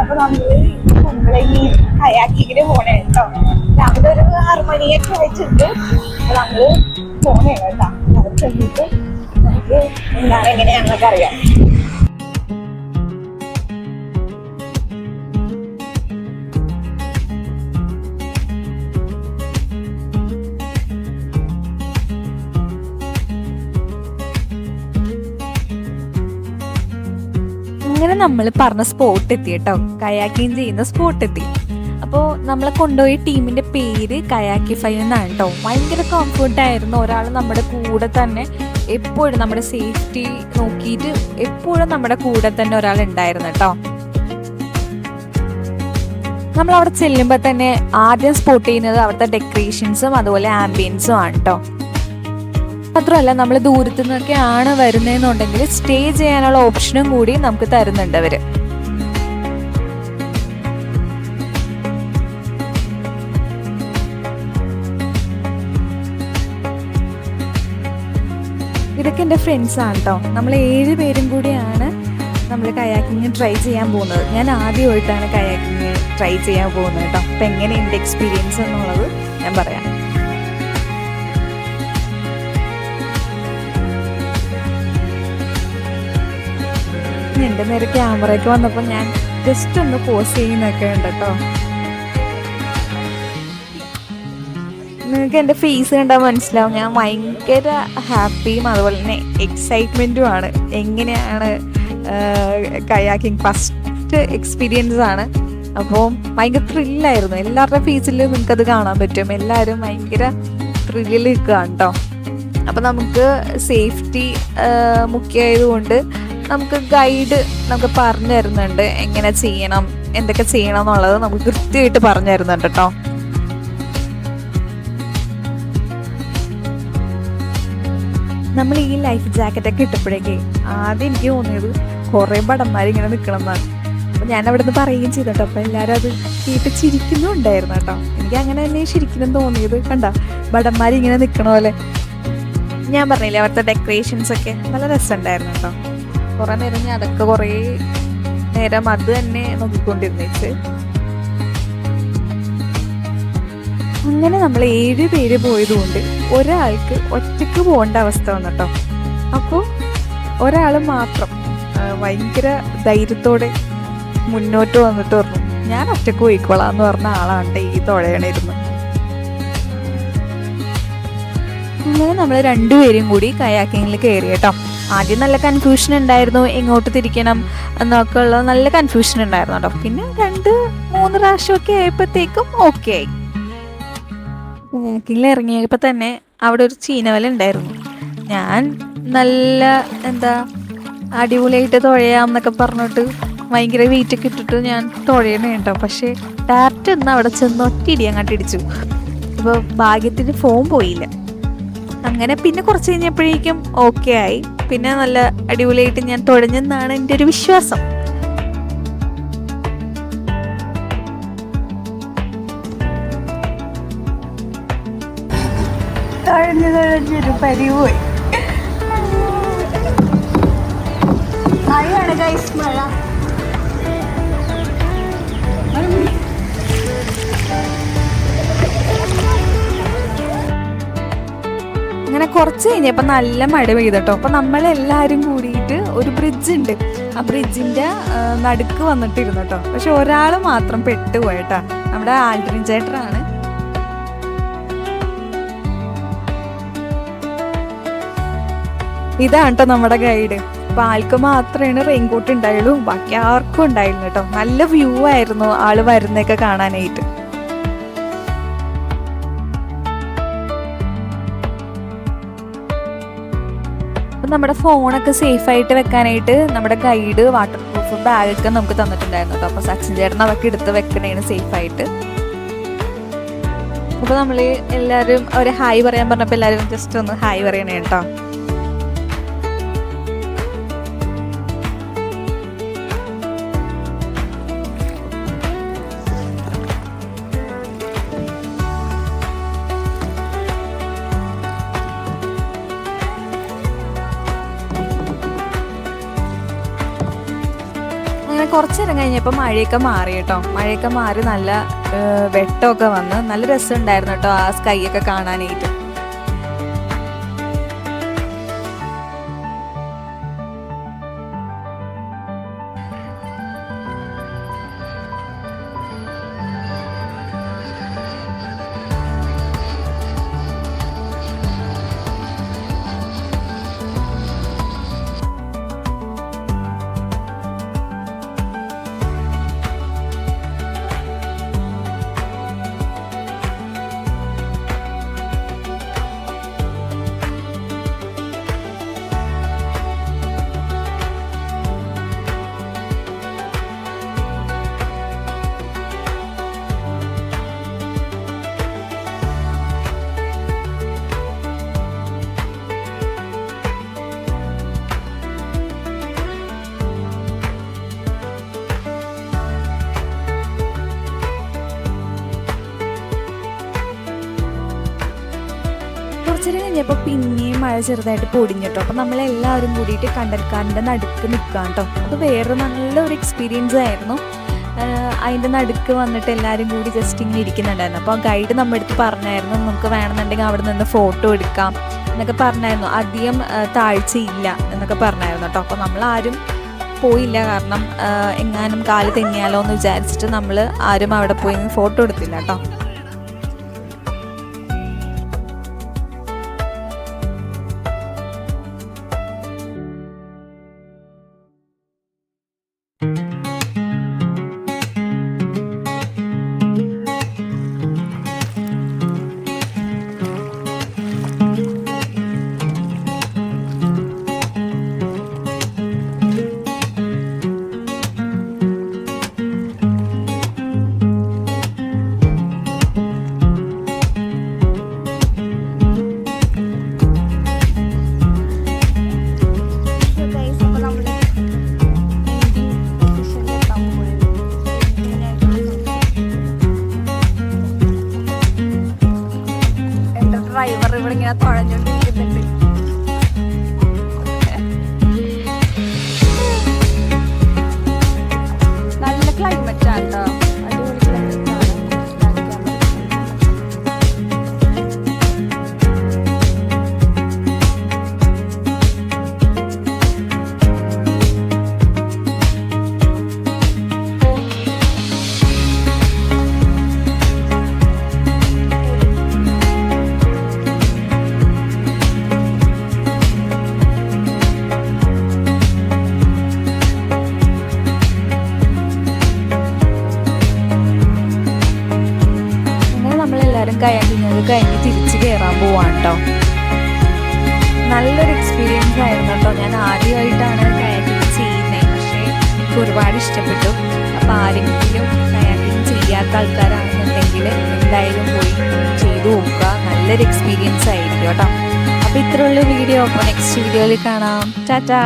അപ്പൊ നമ്മളെ ഈ കയാക്കിങ്ങിന് പോണേ കേട്ടോ. രാവിലെ ഒരു 6 മണിയൊക്കെ വെച്ചിട്ട് നമ്മള് പോണേ കേട്ടോ. അവിടെ ചെന്നിട്ട് നമുക്ക് എന്താണ് എങ്ങനെയാണെന്നൊക്കെ അറിയാം. അങ്ങനെ നമ്മൾ പറഞ്ഞ സ്പോട്ട് എത്തി കേട്ടോ. കയാക്കിങ് ചെയ്യുന്ന സ്പോട്ട് എത്തി. അപ്പോൾ നമ്മളെ കൊണ്ടുപോയി ടീമിന്റെ പേര് കയാക്കിഫൈ എന്നാണ് കേട്ടോ. ഭയങ്കര കംഫർട്ടായിരുന്നു. ഒരാൾ നമ്മുടെ കൂടെ തന്നെ എപ്പോഴും നമ്മുടെ സേഫ്റ്റി നോക്കിയിട്ട് എപ്പോഴും നമ്മുടെ കൂടെ തന്നെ ഒരാൾ ഉണ്ടായിരുന്നു കേട്ടോ. നമ്മൾ അവിടെ ചെല്ലുമ്പോൾ തന്നെ ആദ്യം സ്പോട്ട് ചെയ്യുന്നത് അവിടുത്തെ ഡെക്കറേഷൻസും അതുപോലെ ആംബിയൻസും ആണ് കേട്ടോ. മാത്രമല്ല നമ്മൾ ദൂരത്തു നിന്നൊക്കെയാണ് വരുന്നതെന്നുണ്ടെങ്കിൽ സ്റ്റേ ചെയ്യാനുള്ള ഓപ്ഷനും കൂടി നമുക്ക് തരുന്നുണ്ട് അവര്. ഇതൊക്കെ എൻ്റെ ഫ്രണ്ട്സ് ആണ് കേട്ടോ. നമ്മൾ 7 പേരും കൂടിയാണ് നമ്മൾ കയാക്കിങ് ട്രൈ ചെയ്യാൻ പോകുന്നത്. ഞാൻ ആദ്യമായിട്ടാണ് കയാക്കിങ് ട്രൈ ചെയ്യാൻ പോകുന്നത് കേട്ടോ. അപ്പം എങ്ങനെയുണ്ട് എക്സ്പീരിയൻസ് എന്നുള്ളത് ഞാൻ പറയാം. എൻ്റെ നേരെ ക്യാമറയ്ക്ക് വന്നപ്പോൾ ഞാൻ ജസ്റ്റ് ഒന്ന് പോസ് ചെയ്യുന്നൊക്കെ ഉണ്ട് കേട്ടോ. നിങ്ങൾക്ക് എൻ്റെ ഫേസ് കണ്ടാൽ മനസ്സിലാവും ഞാൻ ഭയങ്കര ഹാപ്പിയും അതുപോലെ തന്നെ എക്സൈറ്റ്മെൻറ്റും ആണ്. എങ്ങനെയാണ് കയാക്കിങ് ഫസ്റ്റ് എക്സ്പീരിയൻസ് ആണ്. അപ്പോൾ ഭയങ്കര ത്രില്ലായിരുന്നു. എല്ലാവരുടെ ഫേസിൽ നിങ്ങൾക്കത് കാണാൻ പറ്റും. എല്ലാവരും ഭയങ്കര ത്രില്ലിൽ നിൽക്കുകയാണ് കേട്ടോ. അപ്പോൾ നമുക്ക് സേഫ്റ്റി മുഖ്യമായതുകൊണ്ട് നമുക്ക് ഗൈഡ് നമുക്ക് പറഞ്ഞു തരുന്നുണ്ട് എങ്ങനെ ചെയ്യണം, എന്തൊക്കെ ചെയ്യണം എന്നുള്ളത് നമുക്ക് കൃത്യമായിട്ട് പറഞ്ഞു തരുന്നുണ്ട് കേട്ടോ. നമ്മൾ ഈ ലൈഫ് ജാക്കറ്റൊക്കെ ഇട്ടപ്പോഴേക്കേ ആദ്യം എനിക്ക് തോന്നിയത് കുറേ ഭടന്മാർ ഇങ്ങനെ നിൽക്കണം എന്നാണ്. അപ്പോൾ ഞാൻ അവിടെ നിന്ന് പറയുകയും ചെയ്തോട്ടോ. അപ്പോൾ എല്ലാവരും അത് കേട്ട് ചിരിക്കുന്നുണ്ടായിരുന്നു കേട്ടോ. എനിക്ക് അങ്ങനെ തന്നെ ശരിക്കും തോന്നിയത്. കണ്ട ഭടന്മാർ ഇങ്ങനെ നിൽക്കണ പോലെ. ഞാൻ പറഞ്ഞില്ലേ അവിടുത്തെ ഡെക്കറേഷൻസൊക്കെ നല്ല രസമുണ്ടായിരുന്നു കേട്ടോ. കുറേ നേരം ഞാൻ അതൊക്കെ കുറേ നേരം അത് തന്നെ നോക്കിക്കൊണ്ടിരുന്നിട്ട് അങ്ങനെ നമ്മൾ 7 പേര് പോയതുകൊണ്ട് ഒരാൾക്ക് ഒറ്റയ്ക്ക് പോകേണ്ട അവസ്ഥ വന്നു കേട്ടോ. അപ്പോൾ ഒരാൾ മാത്രം ഭയങ്കര ധൈര്യത്തോടെ മുന്നോട്ട് വന്നിട്ട് പറഞ്ഞു ഞാൻ ഒറ്റയ്ക്ക് പോയിക്കോളാം എന്ന് പറഞ്ഞ ആളാണ് ഈ തുഴയണിരുന്നു. അങ്ങനെ നമ്മൾ 2 പേരും കൂടി കയാക്കിങ്ങിൽ കയറി കേട്ടോ. ആദ്യം നല്ല കൺഫ്യൂഷൻ ഉണ്ടായിരുന്നു, എങ്ങോട്ട് തിരിക്കണം എന്നൊക്കെ ഉള്ള നല്ല കൺഫ്യൂഷൻ ഉണ്ടായിരുന്നു കേട്ടോ. പിന്നെ 2-3 പ്രാവശ്യമൊക്കെ ആയപ്പോഴത്തേക്കും ഓക്കെ ആയി. കയാക്കിങ്ങിൽ ഇറങ്ങിയപ്പോൾ തന്നെ അവിടെ ഒരു ചീനവല ഉണ്ടായിരുന്നു. ഞാൻ നല്ല അടിപൊളിയായിട്ട് തുഴയാം എന്നൊക്കെ പറഞ്ഞിട്ട് ഭയങ്കര വെയിറ്റൊക്കെ ഇട്ടിട്ട് ഞാൻ തുഴയണേ കേട്ടോ. പക്ഷേ ഡയറക്റ്റ് ഒന്ന് അവിടെ ചെന്ന് ഒറ്റയിടി അങ്ങോട്ട് ഇടിച്ചു. ഇപ്പോൾ ഭാഗ്യത്തിന് ഫോം പോയില്ല. അങ്ങനെ പിന്നെ കുറച്ച് കഴിഞ്ഞപ്പോഴേക്കും ഓക്കെ ആയി. പിന്നെ നല്ല അടിപൊളിയായിട്ട് ഞാൻ തുഴഞ്ഞെന്നാണ് എൻ്റെ ഒരു വിശ്വാസം. തുഴഞ്ഞൊരു പരിപോയി. മഴയാണ് ഗൈസ്, മഴ. അങ്ങനെ കുറച്ച് കഴിഞ്ഞപ്പോൾ നല്ല മഴ പെയ്തട്ടോ. അപ്പോൾ നമ്മളെല്ലാവരും കൂടിയിട്ട് ഒരു ബ്രിഡ്ജ് ഉണ്ട്, ആ ബ്രിഡ്ജിൻ്റെ നടുക്ക് വന്നിട്ടിരുന്നു കേട്ടോ. പക്ഷെ ഒരാൾ മാത്രം പെട്ടുപോയട്ടാ. നമ്മുടെ ആൽഡ്രിൻ ചേട്ടനാണ്. ഇതാണ് കേട്ടോ നമ്മുടെ ഗൈഡ്. അപ്പോൾ ആൾക്ക് മാത്രമേ റെയിൻകോട്ട് ഉണ്ടായുള്ളൂ, ബാക്കി ആർക്കും ഉണ്ടായിരുന്നു കേട്ടോ. നല്ല വ്യൂ ആയിരുന്നു ആള് വരുന്നതൊക്കെ കാണാനായിട്ട്. നമ്മുടെ ഫോണൊക്കെ സേഫായിട്ട് വെക്കാനായിട്ട് നമ്മുടെ ഗൈഡ് വാട്ടർ പ്രൂഫ് ബാഗൊക്കെ നമുക്ക് തന്നിട്ടുണ്ടായിരുന്നു കേട്ടോ. അപ്പോൾ സച്ചിൻ ചേട്ടൻ അതൊക്കെ എടുത്ത് വെക്കണേണ് സേഫായിട്ട്. അപ്പോൾ നമ്മൾ എല്ലാവരും ഒരു ഹായ് പറയാൻ പറഞ്ഞപ്പോൾ എല്ലാവരും ജസ്റ്റ് ഒന്ന് ഹായ് പറയണേ കേട്ടോ. കുറച്ച് നേരം കഴിഞ്ഞപ്പോൾ മഴയൊക്കെ മാറി കേട്ടോ. മഴയൊക്കെ മാറി നല്ല വെട്ടമൊക്കെ വന്ന് നല്ല രസമുണ്ടായിരുന്നു കേട്ടോ ആ സ്കൈ ഒക്കെ കാണാനായിട്ട്. കുറച്ചേരം കഴിഞ്ഞപ്പോൾ പിന്നെയും മഴ ചെറുതായിട്ട് പൊടിഞ്ഞിട്ടോ. അപ്പോൾ നമ്മളെല്ലാവരും കൂടിയിട്ട് കണ്ടൽക്കാരൻ്റെ നടുക്ക് നിൽക്കാം കേട്ടോ. അത് വേറെ നല്ലൊരു എക്സ്പീരിയൻസ് ആയിരുന്നു. അതിൻ്റെ നടുക്ക് വന്നിട്ട് എല്ലാവരും കൂടി ജസ്റ്റ് ഇങ്ങനെ ഇരിക്കുന്നുണ്ടായിരുന്നു. അപ്പോൾ ആ ഗൈഡ് നമ്മുടെ അടുത്ത് പറഞ്ഞായിരുന്നു നമുക്ക് വേണമെന്നുണ്ടെങ്കിൽ അവിടെ നിന്ന് ഫോട്ടോ എടുക്കാം എന്നൊക്കെ പറഞ്ഞായിരുന്നു. അധികം താഴ്ചയില്ല എന്നൊക്കെ പറഞ്ഞായിരുന്നു കേട്ടോ. അപ്പോൾ നമ്മളാരും പോയില്ല, കാരണം എങ്ങാനും കാല് തെന്നിയാലോ എന്ന് വിചാരിച്ചിട്ട് നമ്മൾ ആരും അവിടെ പോയി ഫോട്ടോ എടുത്തില്ല കേട്ടോ. ഡ്രൈവർ ഇവിടെ ഇങ്ങനെ തുഴഞ്ഞോണ്ടിരിക്കുന്നുണ്ട്. നല്ല ക്ലൈമറ്റ് ആണ് കേട്ടോ, അടിപൊളി ക്ലൈമറ്റ് ആണ്. കയാക്കിങ്ങൊക്കെ കഴിഞ്ഞ് തിരിച്ച് കയറാൻ പോവാണ് കേട്ടോ. നല്ലൊരു എക്സ്പീരിയൻസ് ആയിരുന്നു കേട്ടോ. ഞാൻ ആദ്യമായിട്ടാണ് കയാക്കിങ് ചെയ്യുന്നത്, പക്ഷേ എനിക്ക് ഒരുപാട് ഇഷ്ടപ്പെട്ടു. അപ്പോൾ ആരെങ്കിലും കയാക്കിങ് ചെയ്യാത്ത ആൾക്കാരാണെന്നുണ്ടെങ്കിൽ എന്തായാലും പോയി ചെയ്തു നോക്കുക, നല്ലൊരു എക്സ്പീരിയൻസ് ആയിരിക്കും കേട്ടോ. അപ്പോൾ ഇത്രയുള്ള വീഡിയോ. അപ്പോൾ നെക്സ്റ്റ് വീഡിയോയിൽ കാണാം. ടാറ്റാ.